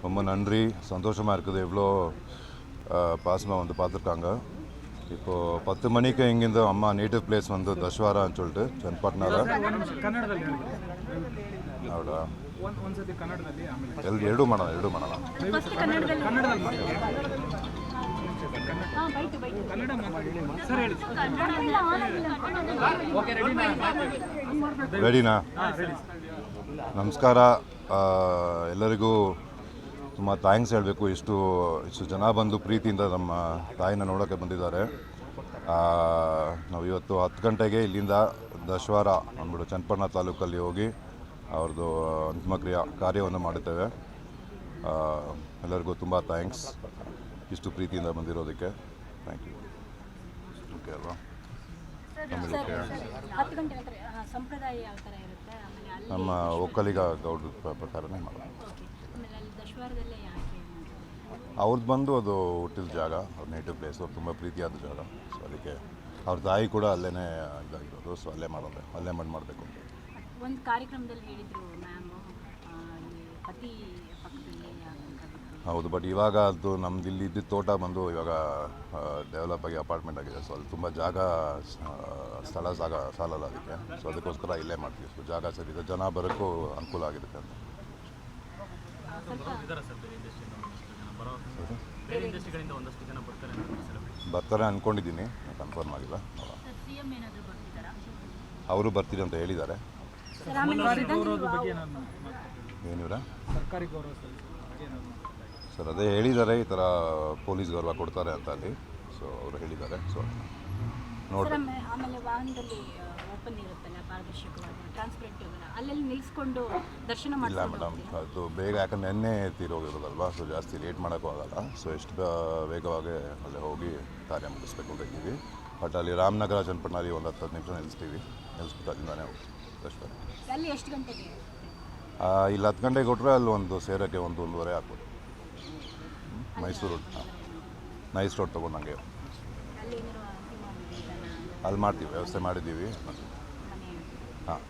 ரொம்ப நன்றி. சந்தோஷமாக இருக்குது. எவ்வளோ பாசமாக வந்து பார்த்துருக்காங்க. இப்போது 10 மணிக்கு இங்கேருந்து அம்மா நேட்டிவ் ಪ್ಲೇಸ್ வந்து ದಶವಾರ சொல்லிட்டு ಚನ್ನಪಟ್ಟಣದ ಹೌದಾ ಎರಡು ಮಾಡೋಣ ರೆಡಿನಾ? ನಮಸ್ಕಾರ ಎಲ್ಲರಿಗೂ ತುಂಬ ಥ್ಯಾಂಕ್ಸ್ ಹೇಳಬೇಕು. ಇಷ್ಟು ಜನ ಬಂದು ಪ್ರೀತಿಯಿಂದ ನಮ್ಮ ತಾಯಿನ ನೋಡೋಕ್ಕೆ ಬಂದಿದ್ದಾರೆ. ನಾವು ಇವತ್ತು 10 ಗಂಟೆಗೆ ಇಲ್ಲಿಂದ ದಶವಾರ ಅಂದ್ಬಿಟ್ಟು ಚನ್ನಪಟ್ಟಣ ತಾಲೂಕಲ್ಲಿ ಹೋಗಿ ಅವ್ರದ್ದು ಅಂತಿಮ ಕಾರ್ಯವನ್ನು ಮಾಡುತ್ತೇವೆ. ಎಲ್ಲರಿಗೂ ತುಂಬ ಥ್ಯಾಂಕ್ಸ್ ಇಷ್ಟು ಪ್ರೀತಿಯಿಂದ ಬಂದಿರೋದಕ್ಕೆ. Thank you. ಓಕೆ ಅಲ್ವಾ? ನಮ್ಮ ಒಕ್ಕಲಿಗ ಗೌಡ್ರ ಪ್ರಕಾರನೇ ಮಾಡೋದು. ಅವ್ರದ್ದು ಬಂದು ಅದು ಹುಟ್ಟಿದ ಜಾಗ, ಅವ್ರ ನೇಟಿವ್ ಪ್ಲೇಸ್, ಅವ್ರು ತುಂಬ ಪ್ರೀತಿಯಾದ ಜಾಗ. ಸೊ ಅದಕ್ಕೆ ಅವ್ರ ತಾಯಿ ಕೂಡ ಅಲ್ಲೇ ಇದಾಗಿರೋದು. ಸೊ ಅಲ್ಲೇ ಮಾಡಬೇಕು ಅಂತ ಒಂದು ಕಾರ್ಯಕ್ರಮದಲ್ಲಿ ಹೇಳಿದರು ಮ್ಯಾಮ್, ಪತಿ ಪಕ್ಕದಲ್ಲಿ. ಹೌದು, ಬಟ್ ಇವಾಗ ಅದು ನಮ್ದು ಇಲ್ಲಿ ಇದ್ದಿದ್ದ ತೋಟ ಬಂದು ಇವಾಗ ಡೆವಲಪ್ ಆಗಿ ಅಪಾರ್ಟ್ಮೆಂಟ್ ಆಗಿದೆ. ಸೊ ಅಲ್ಲಿ ತುಂಬ ಸ್ಥಳ ಸಾಲಲ್ಲ ಅದಕ್ಕೆ. ಸೊ ಅದಕ್ಕೋಸ್ಕರ ಇಲ್ಲೇ ಮಾಡ್ತೀವಿ. ಸೊ ಜಾಗ ಸರಿ ಇದೆ, ಜನ ಬರೋಕ್ಕೂ ಅನುಕೂಲ ಆಗಿರುತ್ತೆ ಅಂತ. ಬರ್ತಾರೆ ಅಂದ್ಕೊಂಡಿದ್ದೀನಿ, ಕನ್ಫರ್ಮ್ ಆಗಿಲ್ಲ. ಅವರು ಬರ್ತೀರಿ ಅಂತ ಹೇಳಿದ್ದಾರೆ. ಏನಿವ್ರ ಸರ್ ಅದೇ ಹೇಳಿದ್ದಾರೆ, ಈ ಥರ ಪೊಲೀಸ್ ಗೌರವ ಕೊಡ್ತಾರೆ ಅಂತ ಅಲ್ಲಿ. ಸೊ ಅವರು ಹೇಳಿದ್ದಾರೆ. ಸೊ ನೋಡಿ, ಇಲ್ಲ ಮೇಡಮ್, ಅದು ಬೇಗ, ಯಾಕಂದ್ರೆ ನೆನ್ನೆ ತೀರೋಗಿರೋದಲ್ವಾ. ಸೊ ಜಾಸ್ತಿ ಲೇಟ್ ಮಾಡೋಕ್ಕೂ ಆಗಲ್ಲ. ಸೊ ಎಷ್ಟು ವೇಗವಾಗಿ ಅಲ್ಲೇ ಹೋಗಿ ಕಾರ್ಯ ಮುಗಿಸ್ಬೇಕು ಅಂತ ಇದ್ದೀವಿ. ಬಟ್ ಅಲ್ಲಿ ರಾಮನಗರ ಚನ್ನಪಟ್ಟಣದಲ್ಲಿ ಒಂದು 10 ನಿಮಿಷ ನಿಲ್ಲಿಸ್ಬಿಟ್ಟು ಅಲ್ಲಿಂದಾನೇ ಹೋಗ್ತೀವಿ. ಇಲ್ಲಿ 10 ಗಂಟೆಗೆ ಕೊಟ್ಟರೆ ಅಲ್ಲಿ ಒಂದು ಸೇರೋಕ್ಕೆ 1-1:30 ಆಗ್ಬೋದು. ಮೈಸೂರು ನೈಸ್ ರೋಡ್ ತೊಗೊಂಡಂಗೆ ಅಲ್ಲಿ ಮಾಡ್ತೀವಿ, ವ್ಯವಸ್ಥೆ ಮಾಡಿದ್ದೀವಿ.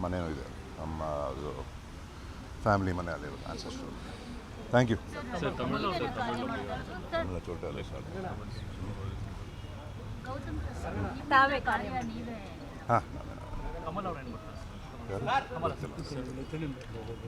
ಮನೆಯೂ ಇದೆ, ನಮ್ಮ ಅದು ಫ್ಯಾಮಿಲಿ ಮನೆ ಅಲ್ಲಿರೋದು, ಆನ್ಸೆಸ್ಟ್ರು. Thank you. ಚೋಟಲ್ಲಿ ಹಾಂ